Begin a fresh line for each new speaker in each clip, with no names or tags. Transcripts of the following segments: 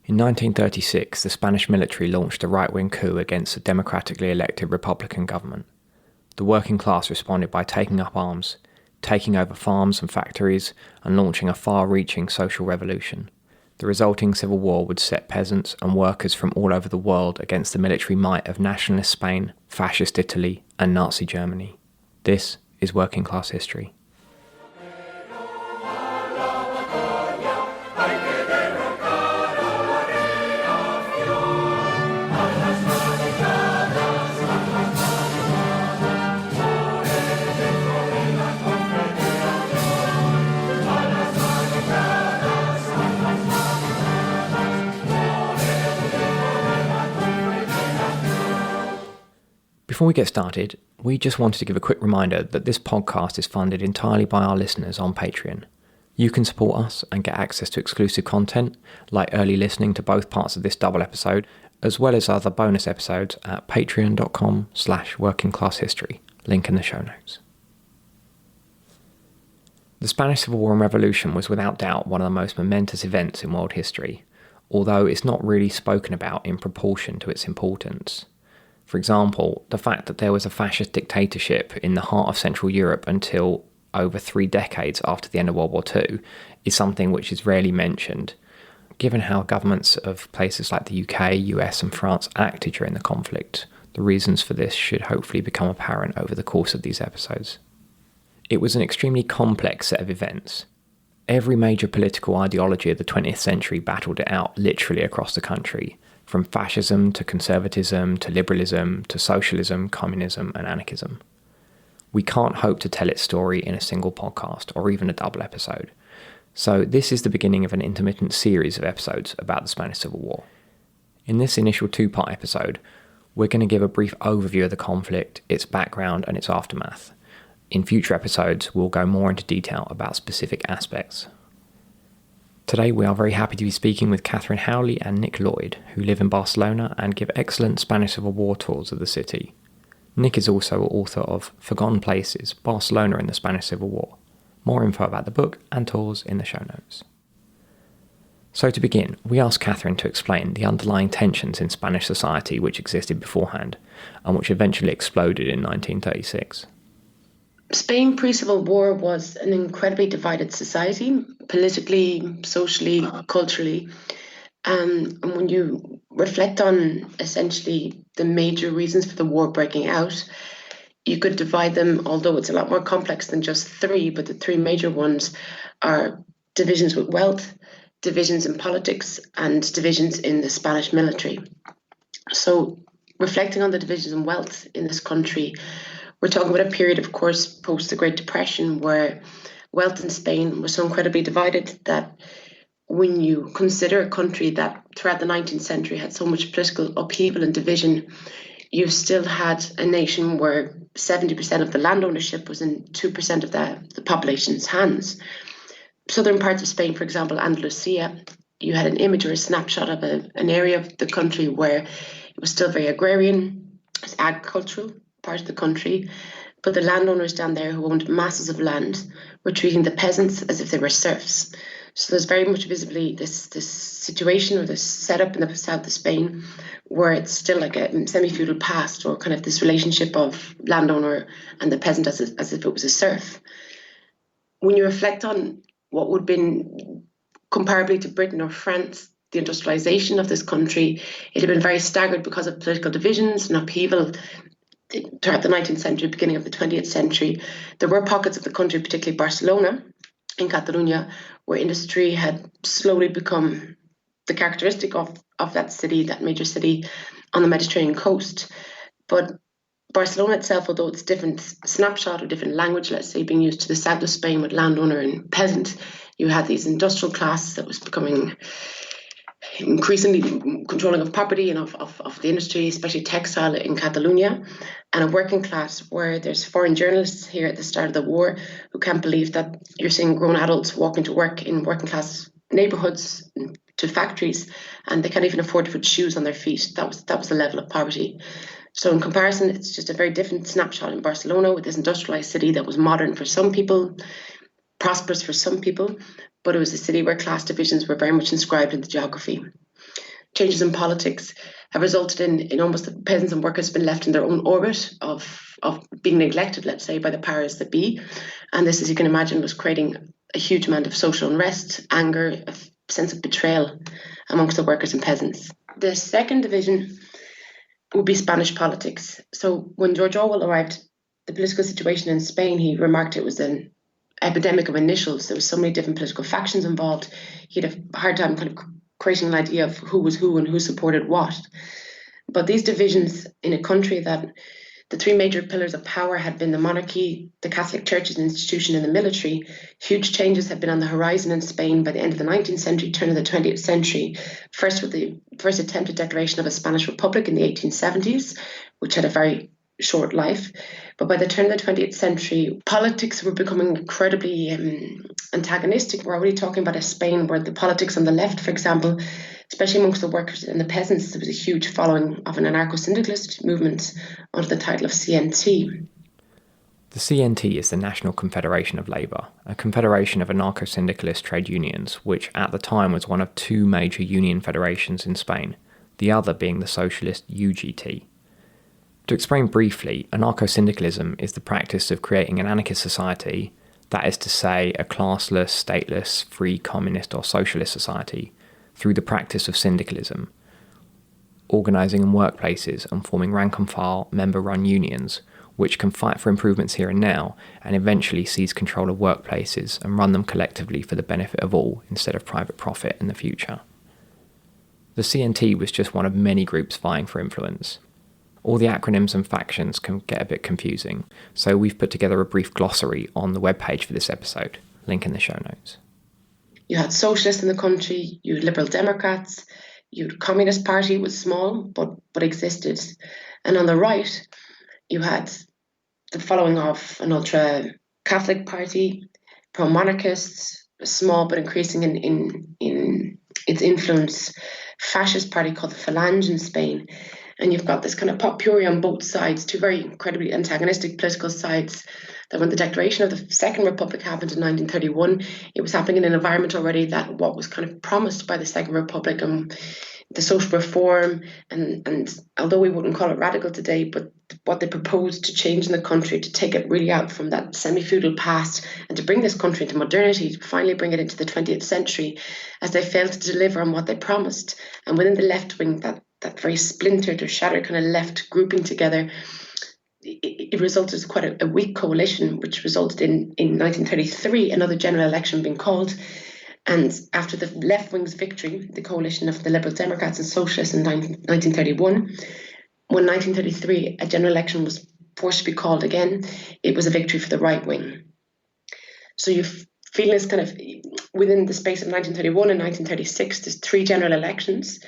In 1936, the Spanish military launched a right-wing coup against a democratically elected Republican government. The working class responded by taking up arms, taking over farms and factories, and launching a far-reaching social revolution. The resulting civil war would set peasants and workers from all over the world against the military might of nationalist Spain, fascist Italy, and Nazi Germany. This is working class history. Before we get started, we just wanted to give a quick reminder that this podcast is funded entirely by our listeners on Patreon. You can support us and get access to exclusive content, like early listening to both parts of this double episode, as well as other bonus episodes at patreon.com/workingclasshistory, link in the show notes. The Spanish Civil War and Revolution was without doubt one of the most momentous events in world history, although it's not really spoken about in proportion to its importance. For example, the fact that there was a fascist dictatorship in the heart of Central Europe until over 3 decades after the end of World War II is something which is rarely mentioned. Given how governments of places like the UK, US and France acted during the conflict, the reasons for this should hopefully become apparent over the course of these episodes. It was an extremely complex set of events. Every major political ideology of the 20th century battled it out literally across the country, from fascism to conservatism to liberalism to socialism, communism and anarchism. We can't hope to tell its story in a single podcast or even a double episode. So this is the beginning of an intermittent series of episodes about the Spanish Civil War. In this initial 2-part episode, we're going to give a brief overview of the conflict, its background and its aftermath. In future episodes, we'll go more into detail about specific aspects. Today we are very happy to be speaking with Catherine Howley and Nick Lloyd, who live in Barcelona and give excellent Spanish Civil War tours of the city. Nick is also author of Forgotten Places, Barcelona in the Spanish Civil War. More info about the book and tours in the show notes. So to begin, we asked Catherine to explain the underlying tensions in Spanish society which existed beforehand, and which eventually exploded in 1936.
Spain pre-Civil War was an incredibly divided society, politically, socially, culturally. And when you reflect on essentially the major reasons for the war breaking out, you could divide them, although it's a lot more complex than just 3, but the 3 major ones are divisions with wealth, divisions in politics, and divisions in the Spanish military. So reflecting on the divisions in wealth in this country, we're talking about a period, of course, post the Great Depression, where wealth in Spain was so incredibly divided that when you consider a country that throughout the 19th century had so much political upheaval and division, you still had a nation where 70% of the land ownership was in 2% of the population's hands. Southern parts of Spain, for example, Andalusia, you had an image or a snapshot of an area of the country where it was still very agrarian, it was agricultural part of the country, but the landowners down there who owned masses of land were treating the peasants as if they were serfs. So there's very much visibly this situation or this setup in the south of Spain where it's still like a semi-feudal past, or kind of this relationship of landowner and the peasant as if it was a serf. When you reflect on what would have been comparably to Britain or France, the industrialization of this country, it had been very staggered because of political divisions and upheaval. Throughout the 19th century, beginning of the 20th century, there were pockets of the country, particularly Barcelona in Catalonia, where industry had slowly become the characteristic of that city, that major city on the Mediterranean coast. But Barcelona itself, although it's different snapshot or different language, let's say, being used to the south of Spain with landowner and peasant, you had these industrial class that was becoming increasingly controlling of property and of the industry, especially textile in Catalonia, and a working class where there's foreign journalists here at the start of the war who can't believe that you're seeing grown adults walking to work in working class neighborhoods, to factories, and they can't even afford to put shoes on their feet. That was the level of poverty. So in comparison, it's just a very different snapshot in Barcelona, with this industrialized city that was modern for some people, prosperous for some people, but it was a city where class divisions were very much inscribed in the geography. changes in politics have resulted in almost the peasants and workers been left in their own orbit of being neglected, let's say, by the powers that be. And this, as you can imagine, was creating a huge amount of social unrest, anger, a sense of betrayal amongst the workers and peasants. The second division would be Spanish politics. So when George Orwell arrived, the political situation in Spain, he remarked it was an epidemic of initials. There were so many different political factions involved. He had a hard time kind of creating an idea of who was who and who supported what. But these divisions in a country that the three major pillars of power had been the monarchy, the Catholic Church as an institution, and the military. Huge changes had been on the horizon in Spain by the end of the 19th century, turn of the 20th century. First with the first attempted declaration of a Spanish Republic in the 1870s, which had a very short life. But by the turn of the 20th century, politics were becoming incredibly antagonistic. We're already talking about a Spain where the politics on the left, for example, especially amongst the workers and the peasants, there was a huge following of an anarcho-syndicalist movement under the title of CNT.
The CNT is the National Confederation of Labour, a confederation of anarcho-syndicalist trade unions, which at the time was one of two major union federations in Spain, the other being the socialist UGT. To explain briefly, anarcho-syndicalism is the practice of creating an anarchist society, that is to say, a classless, stateless, free communist or socialist society, through the practice of syndicalism, organising in workplaces and forming rank-and-file member-run unions, which can fight for improvements here and now and eventually seize control of workplaces and run them collectively for the benefit of all instead of private profit in the future. The CNT was just one of many groups vying for influence. All the acronyms and factions can get a bit confusing, so we've put together a brief glossary on the webpage for this episode, link in the show notes.
You had socialists in the country, you had Liberal Democrats, you had Communist Party, was small but existed. And on the right, you had the following of an ultra-Catholic party, pro-monarchists, small but increasing in its influence, fascist party called the Falange in Spain. And you've got this kind of pot pourri on both sides, two very incredibly antagonistic political sides, that when the declaration of the Second Republic happened in 1931, it was happening in an environment already that what was kind of promised by the Second Republic and the social reform, and although we wouldn't call it radical today, but what they proposed to change in the country, to take it really out from that semi-feudal past and to bring this country into modernity, to finally bring it into the 20th century, as they failed to deliver on what they promised. And within the left wing, that very splintered or shattered kind of left grouping together, it resulted in quite a weak coalition, which resulted in 1933 another general election being called. And after the left wing's victory, the coalition of the Liberal Democrats and Socialists in 1931, when 1933 a general election was forced to be called again, it was a victory for the right wing. So you feel this kind of, within the space of 1931 and 1936, there's three general elections,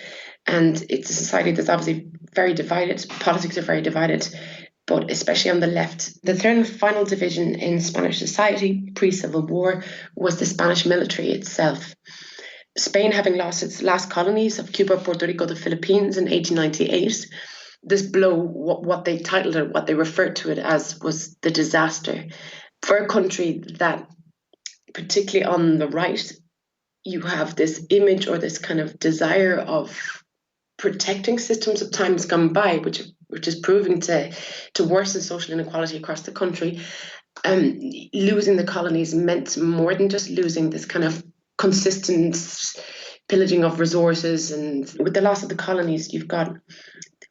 and it's a society that's obviously very divided. Politics are very divided, but especially on the left. The third and final division in Spanish society, pre-Civil War, was the Spanish military itself. Spain, having lost its last colonies of Cuba, Puerto Rico, the Philippines in 1898, this blow, what they titled it, what they referred to it as, was the disaster. For a country that, particularly on the right, you have this image or this kind of desire of protecting systems of times gone by, which is proving to worsen social inequality across the country. Losing the colonies meant more than just losing this kind of consistent pillaging of resources. And with the loss of the colonies, you've got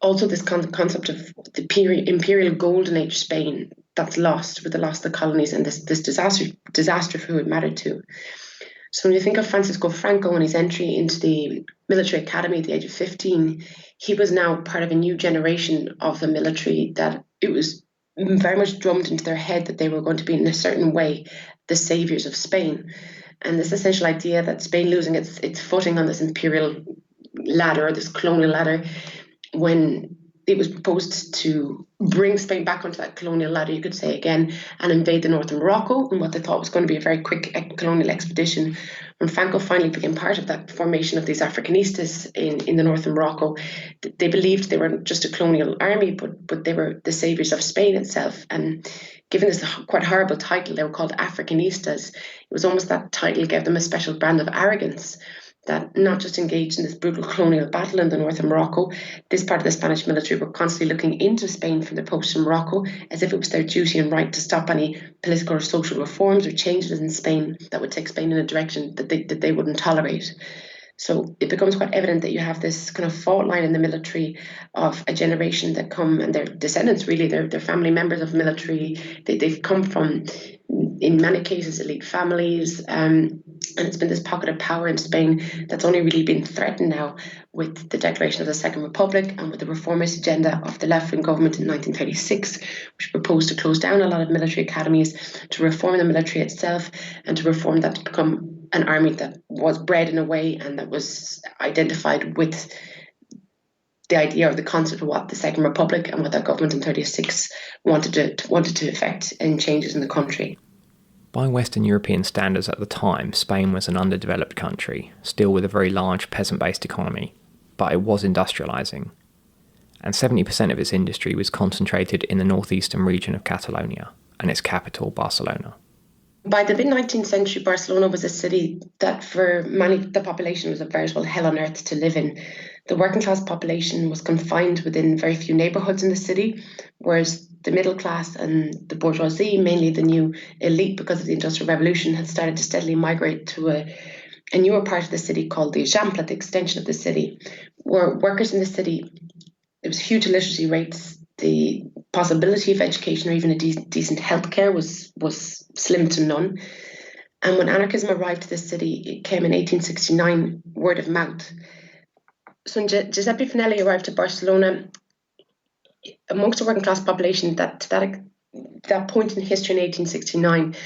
also this concept of the imperial golden age Spain that's lost with the loss of the colonies and this disaster for who it mattered to. So when you think of Francisco Franco and his entry into the military academy at the age of 15, he was now part of a new generation of the military, that it was very much drummed into their head that they were going to be, in a certain way, the saviors of Spain. And this essential idea that Spain losing its footing on this imperial ladder, this colonial ladder, when it was proposed to bring Spain back onto that colonial ladder, you could say again, and invade the north of Morocco, and what they thought was going to be a very quick colonial expedition. When Franco finally became part of that formation of these Africanistas in the north of Morocco, they believed they weren't just a colonial army, but they were the saviors of Spain itself. And given this quite horrible title, they were called Africanistas. It was almost that title gave them a special brand of arrogance, that not just engaged in this brutal colonial battle in the north of Morocco, this part of the Spanish military were constantly looking into Spain from their posts in Morocco as if it was their duty and right to stop any political or social reforms or changes in Spain that would take Spain in a direction that they wouldn't tolerate. So it becomes quite evident that you have this kind of fault line in the military of a generation that come, and their descendants really, they're family members of military. They've come from, in many cases, elite families. And it's been this pocket of power in Spain that's only really been threatened now with the declaration of the Second Republic and with the reformist agenda of the left-wing government in 1936, which proposed to close down a lot of military academies, to reform the military itself, and to reform that to become an army that was bred in a way and that was identified with the idea or the concept of what the Second Republic and what that government in 36 wanted to effect in changes in the country.
By Western European standards at the time, Spain was an underdeveloped country, still with a very large peasant-based economy, but it was industrialising. And 70% of its industry was concentrated in the northeastern region of Catalonia and its capital, Barcelona.
By the mid-19th century, Barcelona was a city that for many, the population was a veritable hell on earth to live in. The working class population was confined within very few neighbourhoods in the city, whereas the middle class and the bourgeoisie, mainly the new elite because of the Industrial Revolution, had started to steadily migrate to a newer part of the city called the Eixample, the extension of the city, where workers in the city, there was huge illiteracy rates. The possibility of education or even a decent healthcare was slim to none. And when anarchism arrived to the city, it came in 1869, word of mouth. So when Giuseppe Finelli arrived to Barcelona, amongst the working class population, that point in history in 1869,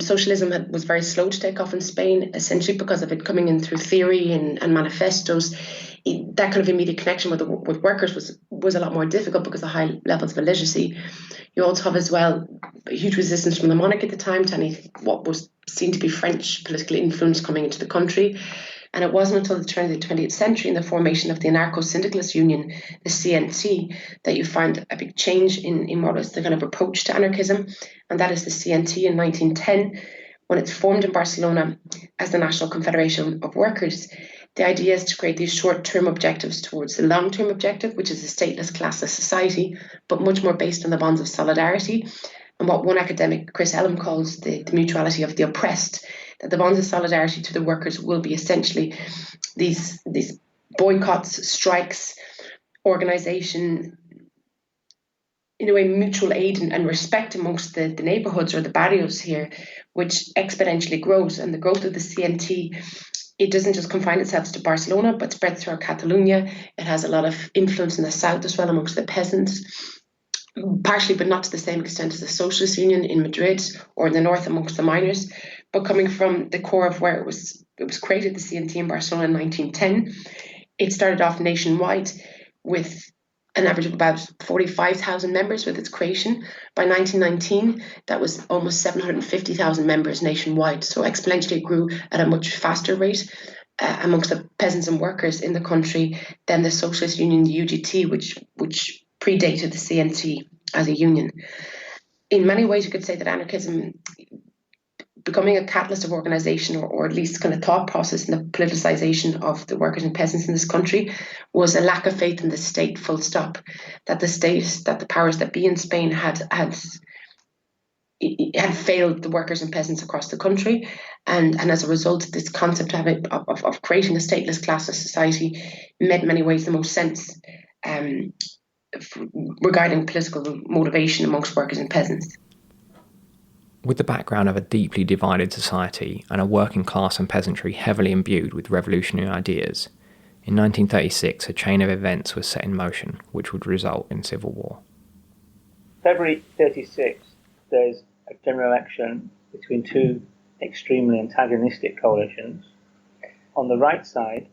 socialism was very slow to take off in Spain, essentially because of it coming in through theory and manifestos. That kind of immediate connection with workers was a lot more difficult because of high levels of illiteracy. You also have as well a huge resistance from the monarch at the time to any what was seen to be French political influence coming into the country. And it wasn't until the turn of the 20th century and the formation of the anarcho-syndicalist union, the CNT, that you find a big change in more or less the kind of approach to anarchism. And that is the CNT in 1910, when it's formed in Barcelona as the National Confederation of Workers. The idea is to create these short-term objectives towards the long-term objective, which is a stateless classless society, but much more based on the bonds of solidarity and what one academic, Chris Ellum, calls the mutuality of the oppressed, that the bonds of solidarity to the workers will be essentially these boycotts, strikes, organisation, in a way, mutual aid and respect amongst the neighbourhoods or the barrios here, which exponentially grows. And the growth of the CNT, it doesn't just confine itself to Barcelona, but spreads throughout Catalonia. It has a lot of influence in the south as well amongst the peasants, partially but not to the same extent as the Socialist Union in Madrid or in the north amongst the miners. But coming from the core of where it was created, the CNT in Barcelona in 1910, it started off nationwide with an average of about 45,000 members with its creation. By 1919, that was almost 750,000 members nationwide. So exponentially it grew at a much faster rate amongst the peasants and workers in the country than the Socialist Union, the UGT, which predated the CNT as a union. In many ways, you could say that anarchism, becoming a catalyst of organisation or at least kind of thought process in the politicisation of the workers and peasants in this country, was a lack of faith in the state, full stop. That the state, that the powers that be in Spain had failed the workers and peasants across the country. And as a result, this concept of creating a stateless classless society made in many ways the most sense regarding political motivation amongst workers and peasants.
With the background of a deeply divided society and a working class and peasantry heavily imbued with revolutionary ideas, in 1936 a chain of events was set in motion which would result in civil war.
February 36, there's a general election between two extremely antagonistic coalitions. On the right side,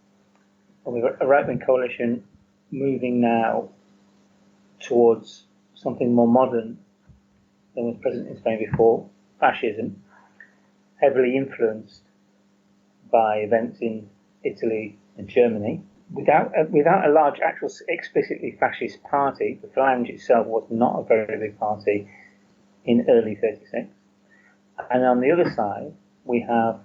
we've got a right-wing coalition moving now towards something more modern than was present in Spain before, fascism, heavily influenced by events in Italy and Germany. Without a large, actual, explicitly fascist party, the Falange itself was not a very big party in early 36. And on the other side, we have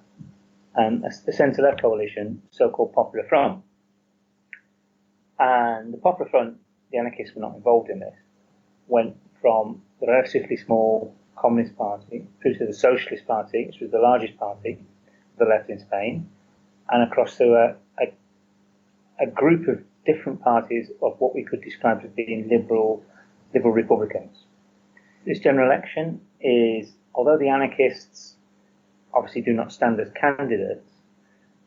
the centre-left coalition, so-called Popular Front. And the Popular Front, the anarchists were not involved in this, went from the relatively small Communist Party through to the Socialist Party, which was the largest party, the left in Spain, and across to a group of different parties of what we could describe as being liberal Republicans. This general election is, although the anarchists obviously do not stand as candidates,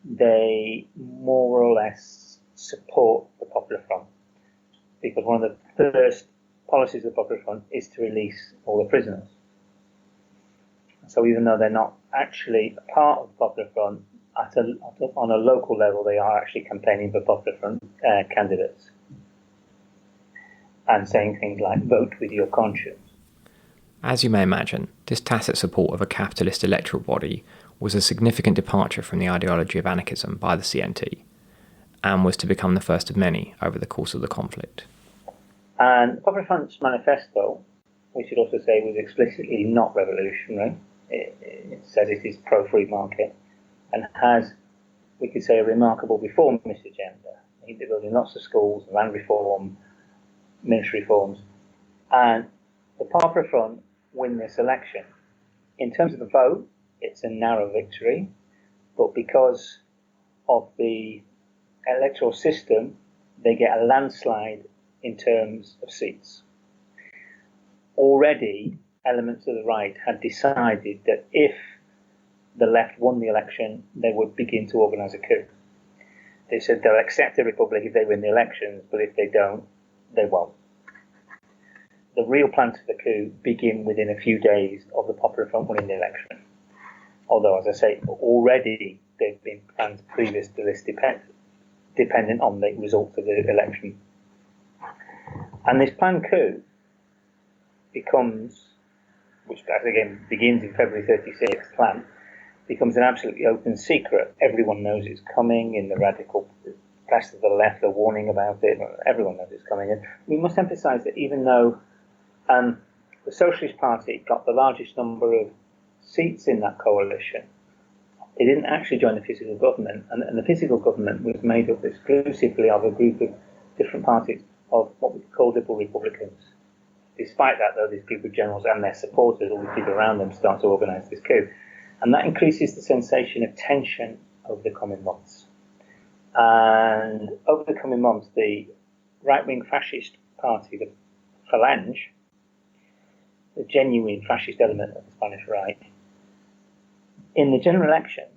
they more or less support the Popular Front, because one of the first policies of the Popular Front is to release all the prisoners. So even though they're not actually a part of the Popular Front, on a local level, they are actually campaigning for Popular Front candidates and saying things like, vote with your conscience.
As you may imagine, this tacit support of a capitalist electoral body was a significant departure from the ideology of anarchism by the CNT, and was to become the first of many over the course of the conflict.
And the Popular Front's manifesto, we should also say, was explicitly not revolutionary. It says it is pro-free market and has, we could say, a remarkable reformist agenda. They're building lots of schools, land reform, military reforms. And the Popular Front win this election. In terms of the vote, it's a narrow victory, but because of the electoral system, they get a landslide in terms of seats. Already, elements of the right had decided that if the left won the election, they would begin to organise a coup. They said they'll accept a republic if they win the elections, but if they don't, they won't. The real plans for the coup begin within a few days of the Popular Front winning the election. Although, as I say, already there have been plans previous to this dependent on the results of the election. And this planned coup becomes, which again begins in February 36, plan, becomes an absolutely open secret. Everyone knows it's coming. In the radical press of the left are warning about it. Everyone knows it's coming. And we must emphasise that even though the Socialist Party got the largest number of seats in that coalition, they didn't actually join the physical government, and the physical government was made up exclusively of a group of different parties of what we call liberal Republicans. Despite that, though, these group of generals and their supporters, all the people around them, start to organise this coup. And that increases the sensation of tension over the coming months. And over the coming months, the right-wing fascist party, the Falange, the genuine fascist element of the Spanish right, in the general elections,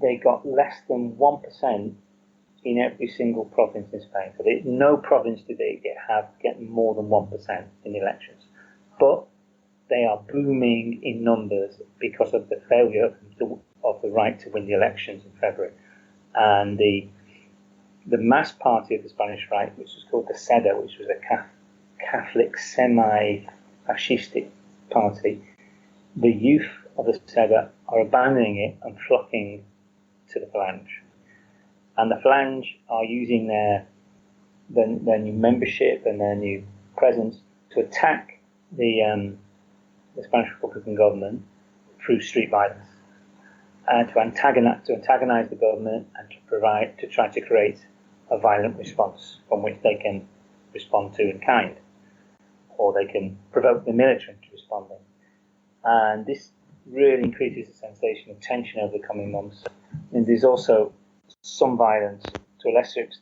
they got less than 1% in every single province in Spain. So no province did they get more than 1% in the elections. But they are booming in numbers because of the failure of the right to win the elections in February. And the mass party of the Spanish right, which was called the SEDA, which was a Catholic semi-fascistic party, the youth of the SEDA are abandoning it and flocking to the Falange. And the Falange are using their new membership and their new presence to attack the Spanish Republican government through street violence, to antagonize the government and to try to create a violent response from which they can respond to in kind, or they can provoke the military into responding. And this really increases the sensation of tension over the coming months. And there's also some violence to a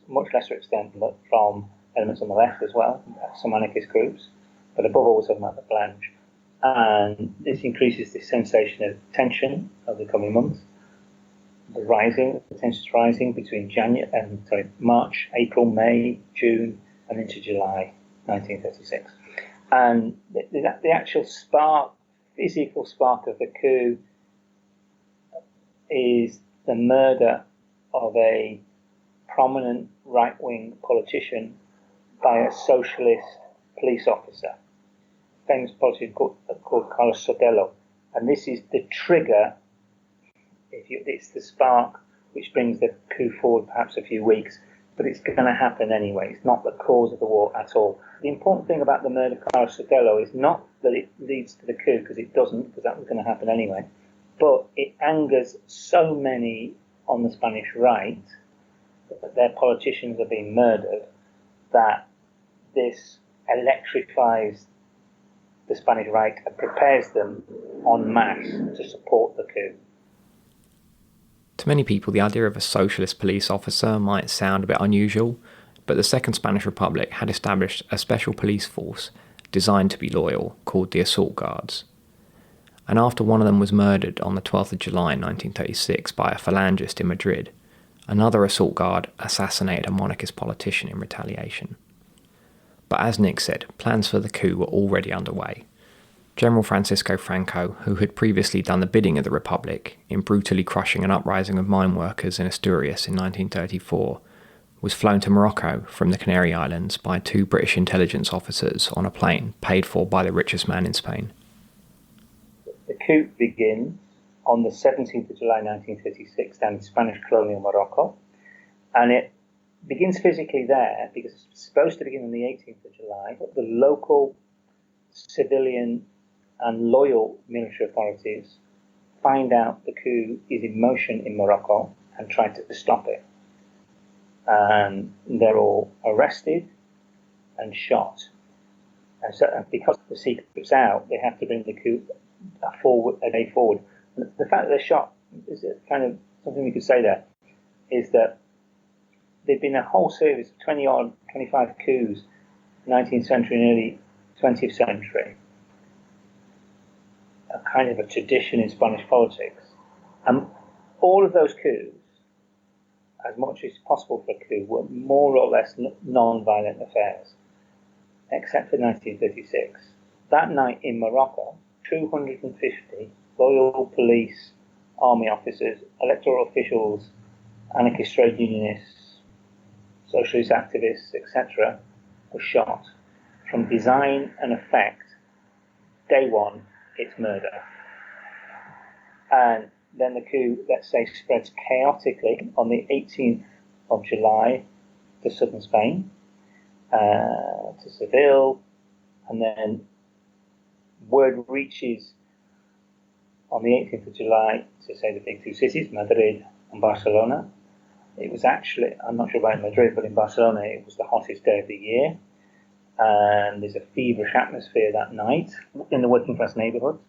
much lesser extent from elements on the left as well, some anarchist groups, but above all, we're talking about the Falange. And this increases the sensation of tension over the coming months. The tension's rising between March, April, May, June, and into July 1936. And the actual physical spark of the coup is the murder of a prominent right-wing politician by a socialist police officer, famous politician called Carlos Sotelo. And this is the trigger, it's the spark which brings the coup forward perhaps a few weeks, but it's going to happen anyway. It's not the cause of the war at all. The important thing about the murder of Carlos Sotelo is not that it leads to the coup, because it doesn't, because that was going to happen anyway, But it angers so many on the Spanish right that their politicians are being murdered that this electrifies the Spanish right and prepares them en masse to support the coup.
To many people, the idea of a socialist police officer might sound a bit unusual, but the Second Spanish Republic had established a special police force designed to be loyal, called the Assault Guards. And after one of them was murdered on the 12th of July 1936 by a phalangist in Madrid, another assault guard assassinated a monarchist politician in retaliation. But as Nick said, plans for the coup were already underway. General Francisco Franco, who had previously done the bidding of the Republic in brutally crushing an uprising of mine workers in Asturias in 1934, was flown to Morocco from the Canary Islands by 2 British intelligence officers on a plane paid for by the richest man in Spain.
The coup begins on the 17th of July 1936 down in Spanish colonial Morocco, and it begins physically there because it's supposed to begin on the 18th of July, but the local civilian and loyal military authorities find out the coup is in motion in Morocco and try to stop it. And they're all arrested and shot. And so, because the secret's out, they have to bring the coup a day forward. And the fact that they're shot is kind of something we could say there, is that there'd been a whole series of 25 coups, 19th century and early 20th century, a kind of a tradition in Spanish politics. And all of those coups, as much as possible for a coup, were more or less non-violent affairs, except for 1936. That night in Morocco, 250 loyal police, army officers, electoral officials, anarchist trade unionists, socialist activists, etc., were shot. From design and effect, day one, it's murder. And then the coup, let's say, spreads chaotically on the 18th of July to southern Spain, to Seville, and then word reaches on the 18th of July to, say, the big 2 cities, Madrid and Barcelona. It was actually, I'm not sure about Madrid, but in Barcelona it was the hottest day of the year. And there's a feverish atmosphere that night in the working class neighbourhoods.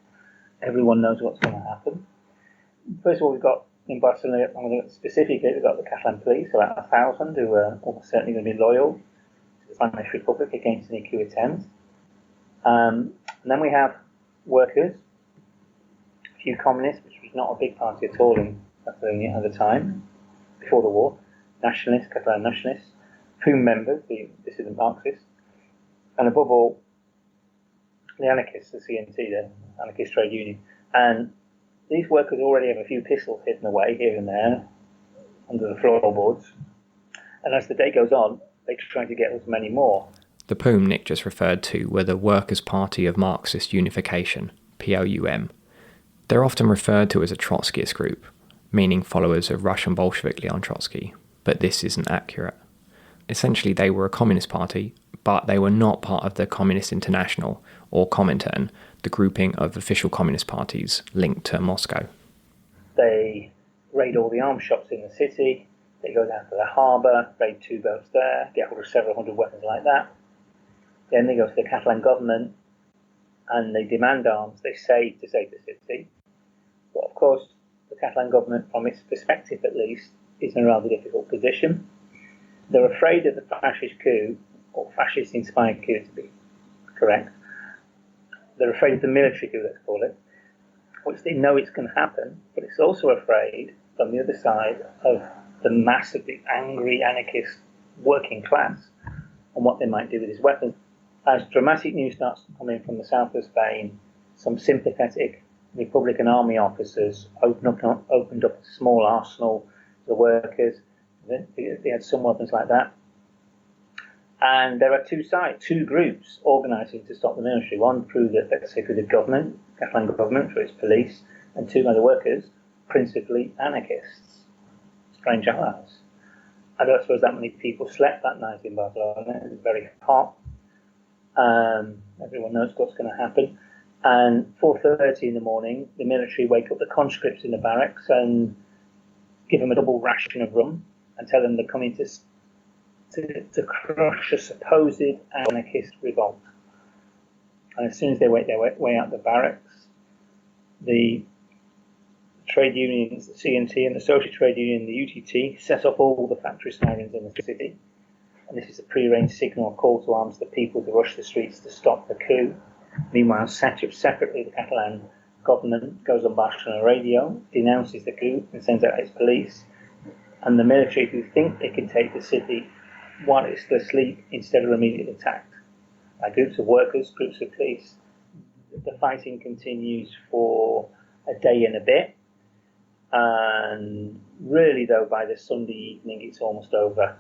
Everyone knows what's going to happen. First of all, we've got in Barcelona, specifically, we've got the Catalan police, about 1,000, who are almost certainly going to be loyal to the Spanish Republic against any coup attempt. And then we have workers, a few communists, which was not a big party at all in Catalonia at the time, before the war, nationalists, Catalan nationalists, whom members, the dissident Marxists, and above all, the anarchists, the CNT, the anarchist trade union. And these workers already have a few pistols hidden away here and there under the floorboards. And as the day goes on, they're trying to get as many more.
The POUM Nick just referred to were the Workers' Party of Marxist Unification, POUM. They're often referred to as a Trotskyist group, meaning followers of Russian Bolshevik Leon Trotsky, but this isn't accurate. Essentially, they were a communist party, but they were not part of the Communist International, or Comintern, the grouping of official communist parties linked to Moscow.
They raid all the arms shops in the city, they go down to the harbour, raid 2 boats there, get hold of several hundred weapons like that. Then they go to the Catalan government and they demand arms, they say, to save the city. But of course, the Catalan government, from its perspective at least, is in a rather difficult position. They're afraid of the fascist coup, or fascist-inspired coup to be correct. They're afraid of the military coup, let's call it, which they know it's going to happen, but it's also afraid, from the other side, of the massively angry anarchist working class and what they might do with these weapons. As dramatic news starts to come in from the south of Spain, some sympathetic Republican army officers opened up a small arsenal for the workers. They had some weapons like that. And there are 2 sides, 2 groups organising to stop the military. One through the, let's say, through the government, Catalan government, through its police, and 2 by the workers, principally anarchists, strange allies. I don't suppose that many people slept that night in Barcelona. It was very hot. Everyone knows what's going to happen. And 4:30 in the morning, the military wake up the conscripts in the barracks and give them a double ration of rum and tell them they're coming to crush a supposed anarchist revolt. And as soon as they work their way out the barracks, the trade unions, the CNT and the social trade union, the UTT, set off all the factory sirens in the city. And this is a pre-arranged signal call to arms to the people to rush the streets to stop the coup. Meanwhile, separately, the Catalan government goes on Barcelona radio, denounces the coup and sends out its police. And the military, who think they can take the city while it's still asleep, instead are immediately attacked by groups of workers, groups of police. The fighting continues for a day and a bit. And really, though, by the Sunday evening, it's almost over.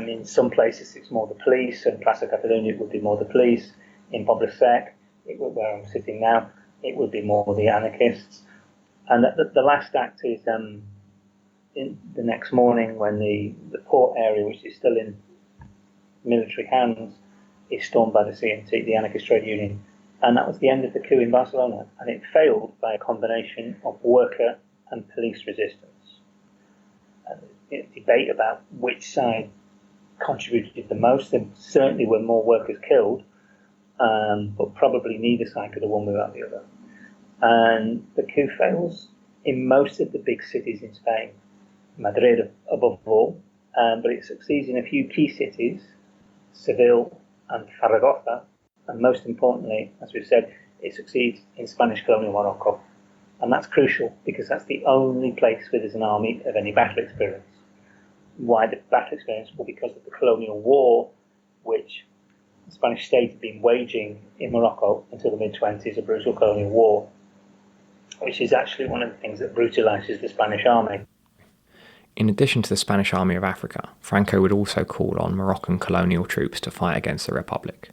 In some places, it's more the police. In Plaza Catalunya, it would be more the police. In Poble Sec, where I'm sitting now, it would be more the anarchists. And the last act is in the next morning, when the port area, which is still in military hands, is stormed by the CNT, the anarchist trade union. And that was the end of the coup in Barcelona. And it failed by a combination of worker and police resistance. Debate about which side contributed the most. There certainly were more workers killed, but probably neither side could have won without the other. And the coup fails in most of the big cities in Spain, Madrid above all, but it succeeds in a few key cities, Seville and Zaragoza, and most importantly, as we've said, it succeeds in Spanish colonial Morocco. And that's crucial because that's the only place where there's an army of any battle experience. Why the battle experience? Well, because of the colonial war, which the Spanish state had been waging in Morocco until the mid-20s, a brutal colonial war, which is actually one of the things that brutalizes the Spanish army.
In addition to the Spanish Army of Africa, Franco would also call on Moroccan colonial troops to fight against the Republic.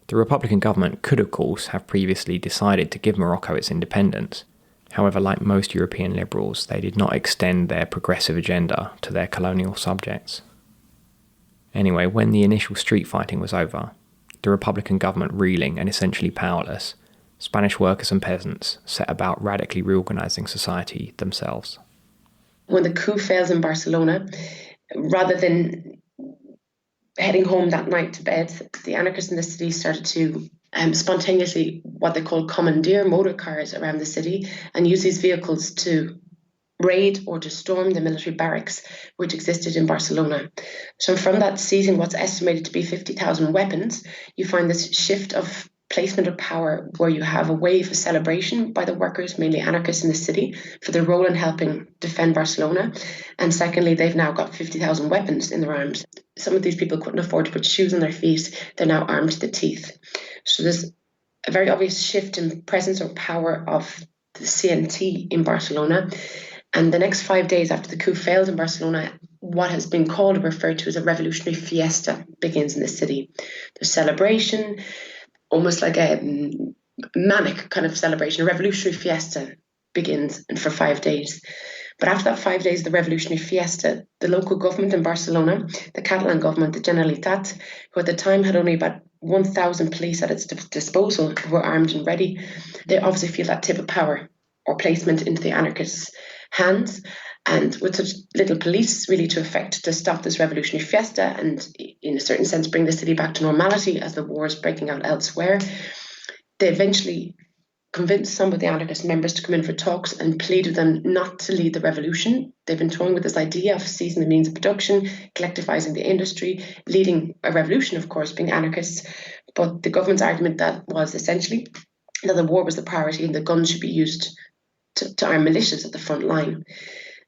The Republican government could, of course, have previously decided to give Morocco its independence. However, like most European liberals, they did not extend their progressive agenda to their colonial subjects. Anyway, when the initial street fighting was over, the Republican government reeling and essentially powerless, Spanish workers and peasants set about radically reorganising society themselves.
When the coup fails in Barcelona, rather than heading home that night to bed, the anarchists in the city started to spontaneously what they call commandeer motor cars around the city and use these vehicles to raid or to storm the military barracks which existed in Barcelona. So from that seizing what's estimated to be 50,000 weapons, you find this shift of placement of power where you have a wave of celebration by the workers, mainly anarchists in the city, for their role in helping defend Barcelona. And secondly, they've now got 50,000 weapons in their arms. Some of these people couldn't afford to put shoes on their feet. They're now armed to the teeth. So there's a very obvious shift in presence or power of the CNT in Barcelona. And the next 5 days after the coup failed in Barcelona, what has been called or referred to as a revolutionary fiesta begins in the city. There's celebration, almost like a manic kind of celebration. A revolutionary fiesta begins for 5 days. But after that 5 days of the revolutionary fiesta, the local government in Barcelona, the Catalan government, the Generalitat, who at the time had only about 1,000 police at its disposal, who were armed and ready, they obviously feel that tip of power or placement into the anarchists' hands. And with such little police really to stop this revolutionary fiesta and in a certain sense bring the city back to normality as the war is breaking out elsewhere, they eventually convinced some of the anarchist members to come in for talks and plead with them not to lead the revolution. They've been toying with this idea of seizing the means of production, collectivizing the industry, leading a revolution, of course, being anarchists. But the government's argument that was essentially that the war was the priority and the guns should be used to arm militias at the front line.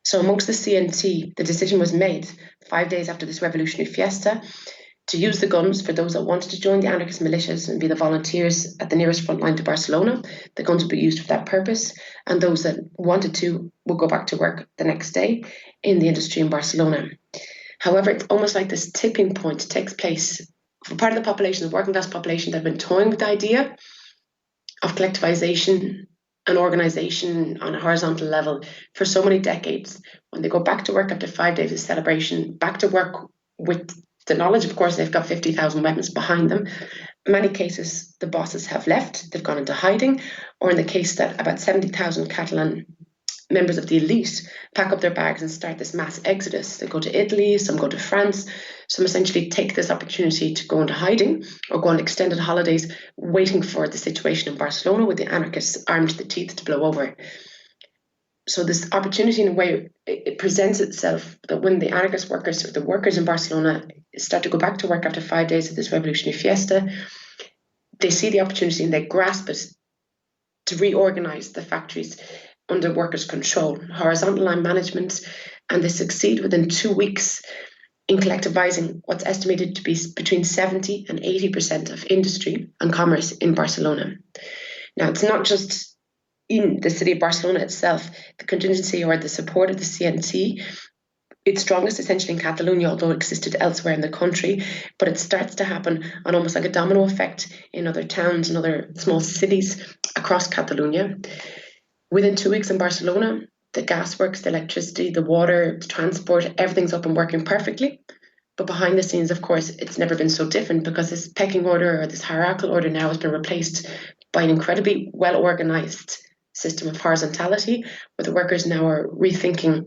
So amongst the CNT, the decision was made 5 days after this revolutionary fiesta to use the guns for those that wanted to join the anarchist militias and be the volunteers at the nearest front line to Barcelona. The guns would be used for that purpose, and those that wanted to would go back to work the next day in the industry in Barcelona. However, it's almost like this tipping point takes place for part of the population, the working class population, that had been toying with the idea of collectivization and organisation on a horizontal level for so many decades. When they go back to work after 5 days of celebration, back to work with the knowledge, of course, they've got 50,000 weapons behind them, In many cases, the bosses have left, they've gone into hiding, or in the case that about 70,000 Catalan members of the elite pack up their bags and start this mass exodus. They go to Italy, some go to France, some essentially take this opportunity to go into hiding or go on extended holidays, waiting for the situation in Barcelona with the anarchists armed to the teeth to blow over. So this opportunity, in a way, it presents itself that when the anarchist workers or the workers in Barcelona start to go back to work after 5 days of this revolutionary fiesta, they see the opportunity and they grasp it to reorganize the factories under workers' control, horizontal line management, and they succeed within 2 weeks in collectivizing what's estimated to be between 70 and 80% of industry and commerce in Barcelona. Now, it's not just in the city of Barcelona itself, the contingency or the support of the CNT, it's strongest essentially in Catalonia, although it existed elsewhere in the country, but it starts to happen on almost like a domino effect in other towns and other small cities across Catalonia. Within 2 weeks in Barcelona, the gasworks, the electricity, the water, the transport, everything's up and working perfectly. But behind the scenes, of course, it's never been so different because this pecking order or this hierarchical order now has been replaced by an incredibly well-organized system of horizontality, where the workers now are rethinking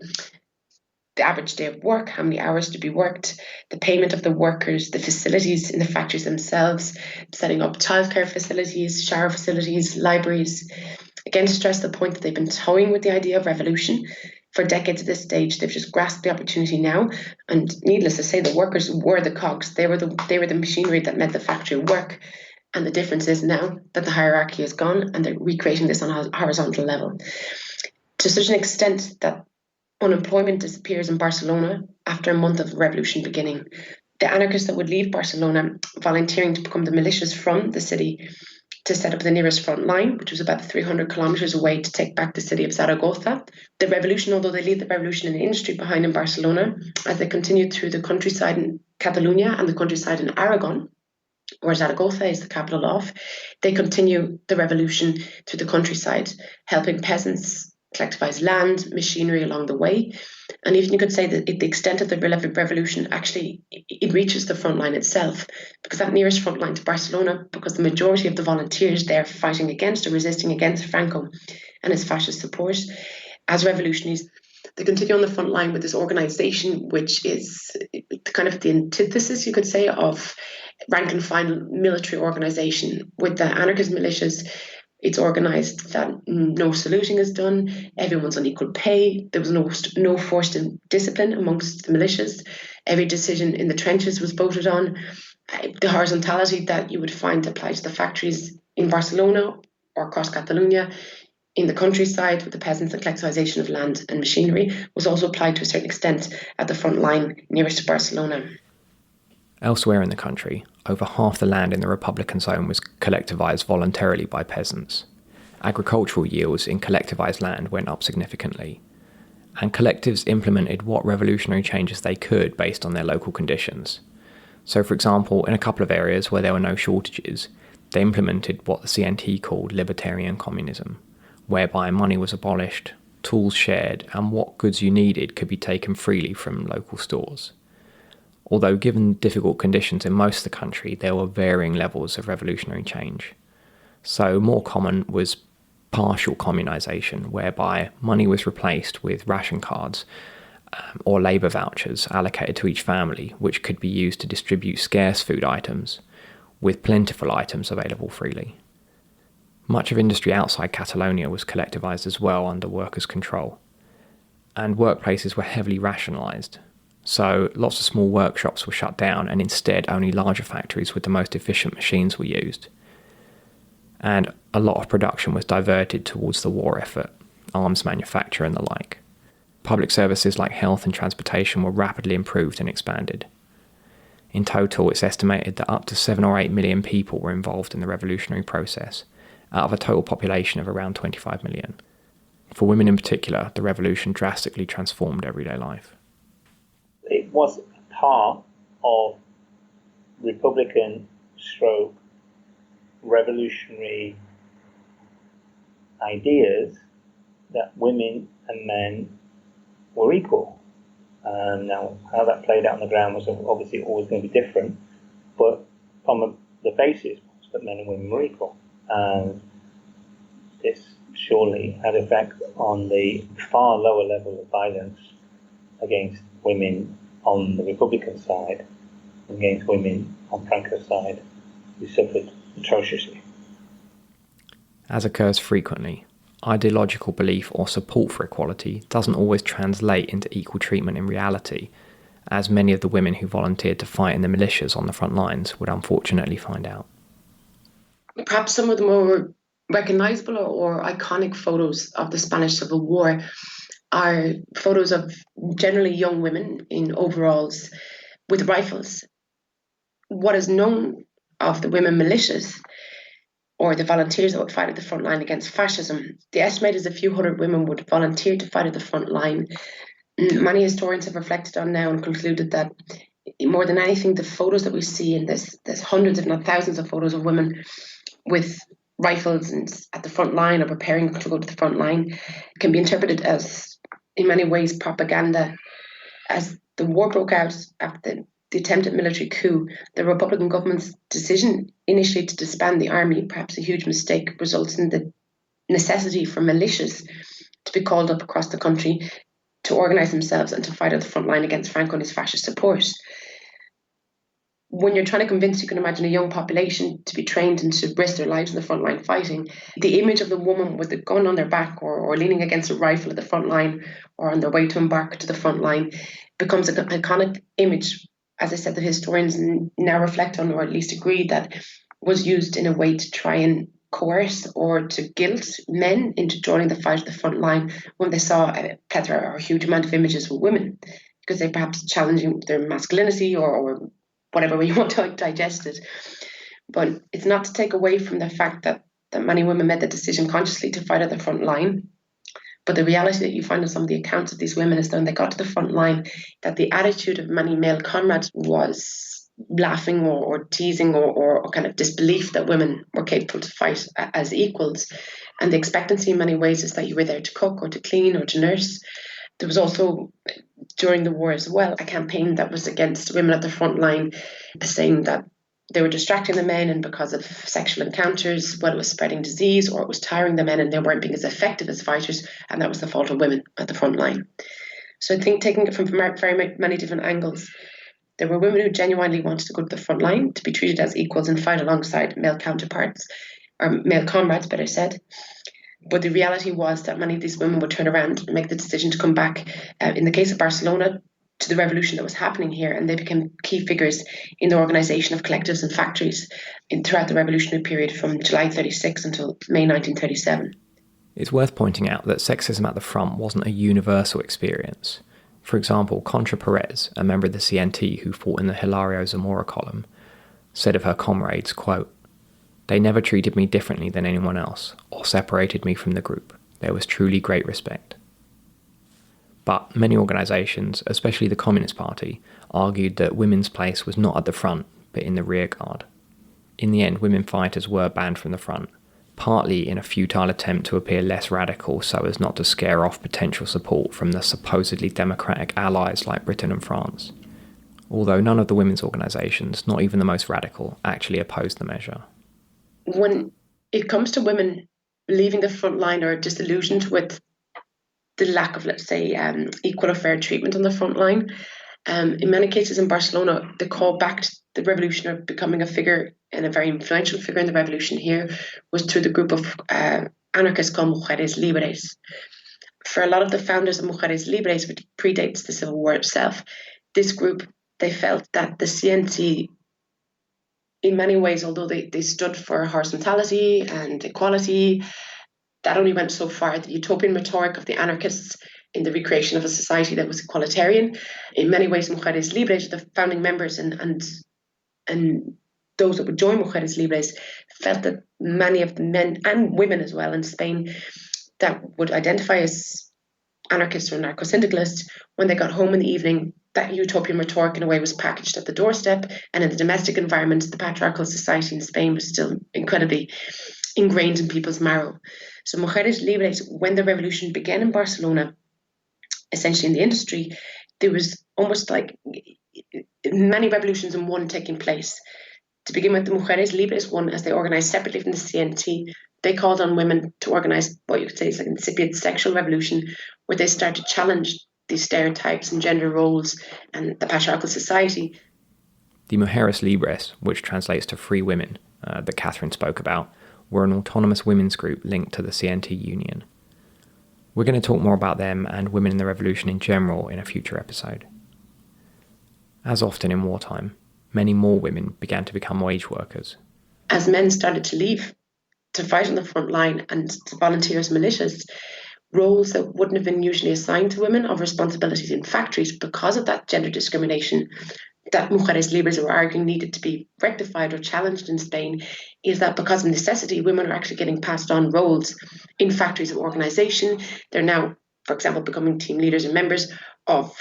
the average day of work, how many hours to be worked, the payment of the workers, the facilities in the factories themselves, setting up childcare facilities, shower facilities, libraries. Again, to stress the point that they've been toying with the idea of revolution for decades at this stage. They've just grasped the opportunity now. And needless to say, the workers were the cogs. They were the machinery that made the factory work. And the difference is now that the hierarchy is gone and they're recreating this on a horizontal level. To such an extent that unemployment disappears in Barcelona after a month of revolution beginning. The anarchists that would leave Barcelona volunteering to become the militias from the city to set up the nearest front line, which was about 300 kilometers away to take back the city of Zaragoza. The revolution, although they leave the revolution in the industry behind in Barcelona, as they continued through the countryside in Catalonia and the countryside in Aragon, where Zaragoza is the capital of, they continue the revolution through the countryside, helping peasants collectivize land, machinery along the way. And even you could say that the extent of the revolution actually, it reaches the front line itself, because that nearest front line to Barcelona, because the majority of the volunteers there fighting against or resisting against Franco and his fascist support, as revolutionaries, they continue on the front line with this organization, which is kind of the antithesis, you could say, of rank and file military organization. With the anarchist militias, it's organised that no saluting is done, everyone's on equal pay, there was no forced discipline amongst the militias, every decision in the trenches was voted on. The horizontality that you would find applied to the factories in Barcelona or across Catalonia, in the countryside with the peasants and collectivisation of land and machinery, was also applied to a certain extent at the front line nearest to Barcelona.
Elsewhere in the country, over half the land in the Republican zone was collectivised voluntarily by peasants. Agricultural yields in collectivised land went up significantly, and collectives implemented what revolutionary changes they could based on their local conditions. So, for example, in a couple of areas where there were no shortages, they implemented what the CNT called libertarian communism, whereby money was abolished, tools shared, and what goods you needed could be taken freely from local stores. Although given difficult conditions in most of the country, there were varying levels of revolutionary change. So more common was partial communisation, whereby money was replaced with ration cards or labour vouchers allocated to each family, which could be used to distribute scarce food items, with plentiful items available freely. Much of industry outside Catalonia was collectivised as well under workers' control, and workplaces were heavily rationalised. So lots of small workshops were shut down, and instead only larger factories with the most efficient machines were used. And a lot of production was diverted towards the war effort, arms manufacture and the like. Public services like health and transportation were rapidly improved and expanded. In total, it's estimated that up to 7 or 8 million people were involved in the revolutionary process, out of a total population of around 25 million. For women in particular, the revolution drastically transformed everyday life.
It was part of Republican stroke revolutionary ideas that women and men were equal. Now, how that played out on the ground was obviously always going to be different, but from the basis that men and women were equal. And this surely had effect on the far lower level of violence against women on the Republican side, against women on Franco's side, who suffered atrociously.
As occurs frequently, ideological belief or support for equality doesn't always translate into equal treatment in reality, as many of the women who volunteered to fight in the militias on the front lines would unfortunately find out.
Perhaps some of the more recognisable or iconic photos of the Spanish Civil War are photos of generally young women in overalls with rifles. What is known of the women militias or the volunteers that would fight at the front line against fascism, the estimate is a few hundred women would volunteer to fight at the front line. Many historians have reflected on now and concluded that more than anything, the photos that we see, and there's hundreds, if not thousands, of photos of women with rifles and at the front line or preparing to go to the front line, can be interpreted as, in many ways, propaganda. As the war broke out after the attempted military coup, the Republican government's decision initially to disband the army, perhaps a huge mistake, results in the necessity for militias to be called up across the country to organise themselves and to fight at the front line against Franco and his fascist support. When you're trying to convince, you can imagine, a young population to be trained and to risk their lives in the front line fighting, the image of the woman with the gun on their back or leaning against a rifle at the front line or on their way to embark to the front line becomes an iconic image, as I said, that historians now reflect on, or at least agree that was used in a way to try and coerce or to guilt men into joining the fight at the front line when they saw a plethora or a huge amount of images with women, because they perhaps challenging their masculinity or whatever way you want to digest it. But it's not to take away from the fact that many women made the decision consciously to fight at the front line. But the reality that you find in some of the accounts of these women is that when they got to the front line, that the attitude of many male comrades was laughing or teasing or kind of disbelief that women were capable to fight as equals. And the expectancy in many ways is that you were there to cook or to clean or to nurse. There was also, during the war as well, a campaign that was against women at the front line, saying that they were distracting the men, and because of sexual encounters, well, it was spreading disease or it was tiring the men and they weren't being as effective as fighters, and that was the fault of women at the front line. So I think, taking it from very many different angles, there were women who genuinely wanted to go to the front line, to be treated as equals and fight alongside male counterparts, or male comrades, better said. But the reality was that many of these women would turn around and make the decision to come back, in the case of Barcelona, to the revolution that was happening here, and they became key figures in the organisation of collectives and factories throughout the revolutionary period from July 36 until May 1937.
It's worth pointing out that sexism at the front wasn't a universal experience. For example, Concha Perez, a member of the CNT who fought in the Hilario Zamora column, said of her comrades, quote, "They never treated me differently than anyone else, or separated me from the group. There was truly great respect." But many organisations, especially the Communist Party, argued that women's place was not at the front, but in the rear guard. In the end, women fighters were banned from the front, partly in a futile attempt to appear less radical so as not to scare off potential support from the supposedly democratic allies like Britain and France. Although none of the women's organisations, not even the most radical, actually opposed the measure.
When it comes to women leaving the front line or disillusioned with the lack of, let's say, equal or fair treatment on the front line, in many cases in Barcelona, the call back to the revolution or becoming a figure, and a very influential figure in the revolution here, was through the group of anarchists called Mujeres Libres. For a lot of the founders of Mujeres Libres, which predates the Civil War itself, this group, they felt that the CNT, in many ways, although they stood for horizontality and equality, that only went so far. The utopian rhetoric of the anarchists in the recreation of a society that was equalitarian. In many ways, Mujeres Libres, the founding members and those that would join Mujeres Libres, felt that many of the men and women as well in Spain that would identify as anarchists or anarcho-syndicalists, when they got home in the evening, that utopian rhetoric in a way was packaged at the doorstep, and in the domestic environment, the patriarchal society in Spain was still incredibly ingrained in people's marrow. So Mujeres Libres, when the revolution began in Barcelona, essentially in the industry, there was almost like many revolutions in one taking place. To begin with, the Mujeres Libres won as they organised separately from the CNT. They called on women to organise what you could say is like an incipient sexual revolution, where they started to challenge these stereotypes and gender roles and the patriarchal society.
The Mujeres Libres, which translates to free women, that Catherine spoke about, were an autonomous women's group linked to the CNT Union. We're going to talk more about them and women in the revolution in general in a future episode. As often in wartime, many more women began to become wage workers.
As men started to leave to fight on the front line and to volunteer as militias, roles that wouldn't have been usually assigned to women of responsibilities in factories because of that gender discrimination that Mujeres Libres were arguing needed to be rectified or challenged in Spain, is that because of necessity, women are actually getting passed on roles in factories of organisation. They're now, for example, becoming team leaders and members of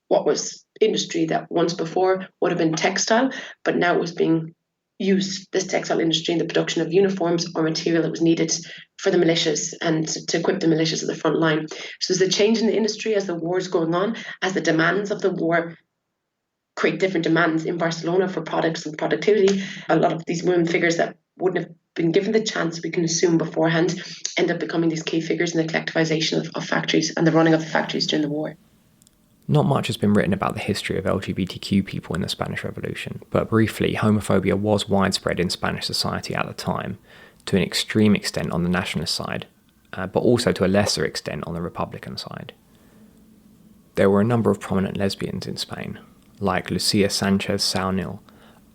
what was industry that once before would have been textile, but now it was being used, this textile industry, in the production of uniforms or material that was needed for the militias and to equip the militias at the front line. So there's a change in the industry as the war is going on, as the demands of the war create different demands in Barcelona for products and productivity. A lot of these women figures that wouldn't have been given the chance, we can assume beforehand, end up becoming these key figures in the collectivization of factories and the running of the factories during the war.
Not much has been written about the history of LGBTQ people in the Spanish Revolution, but briefly, homophobia was widespread in Spanish society at the time, to an extreme extent on the nationalist side, but also to a lesser extent on the Republican side. There were a number of prominent lesbians in Spain, like Lucia Sanchez Saunil,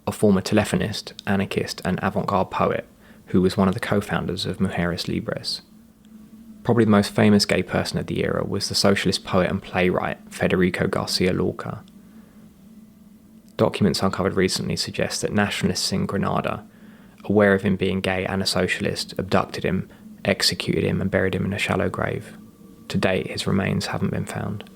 a former telephonist, anarchist and avant-garde poet who was one of the co-founders of Mujeres Libres. Probably the most famous gay person of the era was the socialist poet and playwright Federico Garcia Lorca. Documents uncovered recently suggest that nationalists in Granada, aware of him being gay and a socialist, abducted him, executed him and buried him in a shallow grave. To date, his remains haven't been found.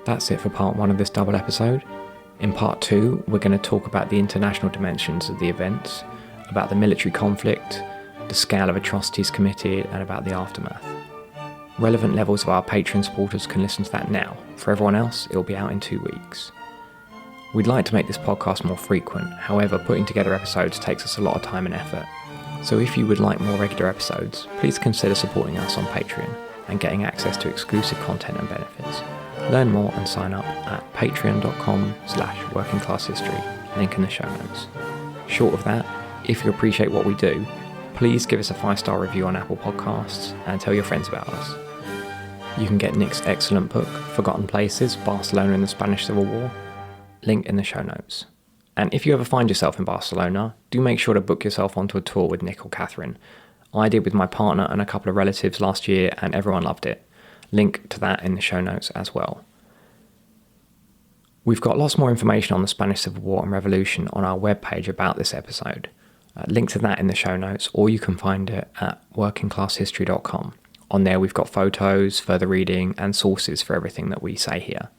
That's it for part 1 of this double episode. In part 2, we're going to talk about the international dimensions of the events, about the military conflict, the scale of atrocities committed, and about the aftermath. Relevant levels of our Patreon supporters can listen to that now. For everyone else, it'll be out in 2 weeks. We'd like to make this podcast more frequent, however, putting together episodes takes us a lot of time and effort. So if you would like more regular episodes, please consider supporting us on Patreon and getting access to exclusive content and benefits. Learn more and sign up at patreon.com/workingclasshistory, link in the show notes. Short of that, if you appreciate what we do, please give us a 5-star review on Apple Podcasts and tell your friends about us. You can get Nick's excellent book, Forgotten Places, Barcelona in the Spanish Civil War, link in the show notes. And if you ever find yourself in Barcelona, do make sure to book yourself onto a tour with Nick or Catherine. I did with my partner and a couple of relatives last year and everyone loved it. Link to that in the show notes as well. We've got lots more information on the Spanish Civil War and Revolution on our webpage about this episode. Link to that in the show notes, or you can find it at workingclasshistory.com. On there we've got photos, further reading, and sources for everything that we say here.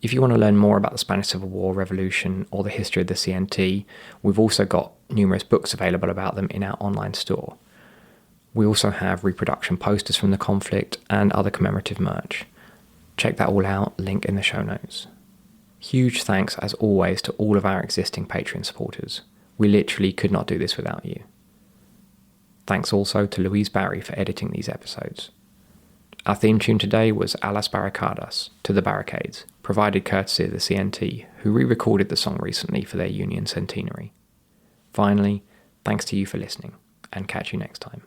If you want to learn more about the Spanish Civil War, Revolution, or the history of the CNT, we've also got numerous books available about them in our online store. We also have reproduction posters from the conflict and other commemorative merch. Check that all out, link in the show notes. Huge thanks as always to all of our existing Patreon supporters. We literally could not do this without you. Thanks also to Louise Barry for editing these episodes. Our theme tune today was A las Barricadas, To the Barricades, provided courtesy of the CNT, who re-recorded the song recently for their Union centenary. Finally, thanks to you for listening, and catch you next time.